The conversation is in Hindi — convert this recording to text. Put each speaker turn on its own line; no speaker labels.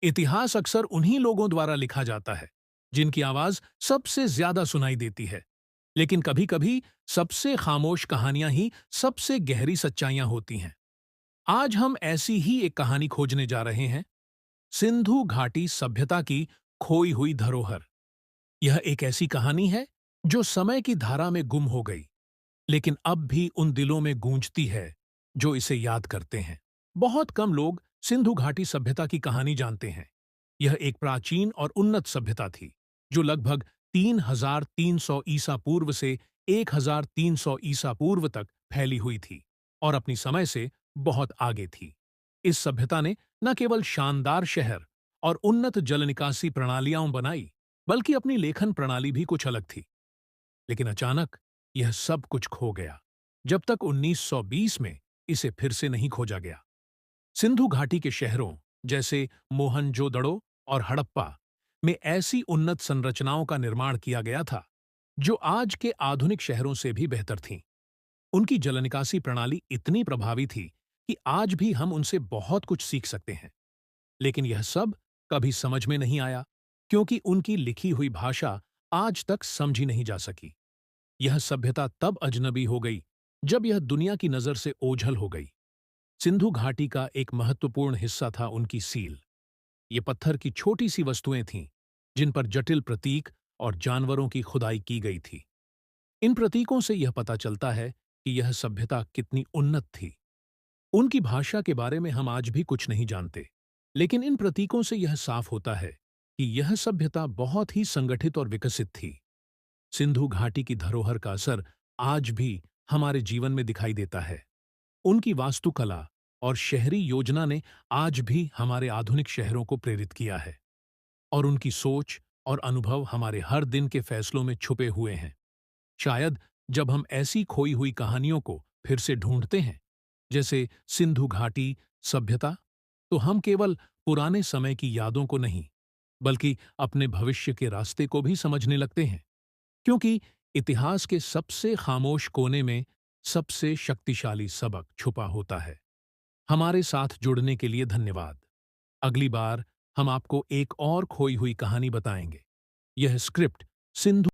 इतिहास अक्सर उन्हीं लोगों द्वारा लिखा जाता है जिनकी आवाज सबसे ज्यादा सुनाई देती है, लेकिन कभी-कभी सबसे खामोश कहानियां ही सबसे गहरी सच्चाइयां होती हैं। आज हम ऐसी ही एक कहानी खोजने जा रहे हैं, सिंधु घाटी सभ्यता की खोई हुई धरोहर। यह एक ऐसी कहानी है जो समय की धारा में गुम हो गई, लेकिन अब भी उन दिलों में गूंजती है जो इसे याद करते हैं। बहुत कम लोग सिंधु घाटी सभ्यता की कहानी जानते हैं। यह एक प्राचीन और उन्नत सभ्यता थी जो लगभग 3300 ईसा पूर्व से 1300 ईसा पूर्व तक फैली हुई थी और अपनी समय से बहुत आगे थी। इस सभ्यता ने न केवल शानदार शहर और उन्नत जल निकासी प्रणालियां बनाई, बल्कि अपनी लेखन प्रणाली भी कुछ अलग थी। लेकिन अचानक यह सब कुछ खो गया जब तक 1920 में इसे फिर से नहीं खोजा गया। सिंधु घाटी के शहरों जैसे मोहनजोदड़ो और हड़प्पा में ऐसी उन्नत संरचनाओं का निर्माण किया गया था जो आज के आधुनिक शहरों से भी बेहतर थीं। उनकी जल निकासी प्रणाली इतनी प्रभावी थी कि आज भी हम उनसे बहुत कुछ सीख सकते हैं। लेकिन यह सब कभी समझ में नहीं आया क्योंकि उनकी लिखी हुई भाषा आज तक समझी नहीं जा सकी। यह सभ्यता तब अजनबी हो गई जब यह दुनिया की नजर से ओझल हो गई। सिंधु घाटी का एक महत्वपूर्ण हिस्सा था उनकी सील। ये पत्थर की छोटी सी वस्तुएं थीं जिन पर जटिल प्रतीक और जानवरों की खुदाई की गई थी। इन प्रतीकों से यह पता चलता है कि यह सभ्यता कितनी उन्नत थी। उनकी भाषा के बारे में हम आज भी कुछ नहीं जानते, लेकिन इन प्रतीकों से यह साफ होता है कि यह सभ्यता बहुत ही संगठित और विकसित थी। सिंधु घाटी की धरोहर का असर आज भी हमारे जीवन में दिखाई देता है। उनकी वास्तुकला और शहरी योजना ने आज भी हमारे आधुनिक शहरों को प्रेरित किया है, और उनकी सोच और अनुभव हमारे हर दिन के फैसलों में छुपे हुए हैं। शायद जब हम ऐसी खोई हुई कहानियों को फिर से ढूंढते हैं, जैसे सिंधु घाटी सभ्यता, तो हम केवल पुराने समय की यादों को नहीं, बल्कि अपने भविष्य के रास्ते को भी समझने लगते हैं। क्योंकि इतिहास के सबसे खामोश कोने में सबसे शक्तिशाली सबक छुपा होता है। हमारे साथ जुड़ने के लिए धन्यवाद। अगली बार हम आपको एक और खोई हुई कहानी बताएंगे। यह स्क्रिप्ट सिंधु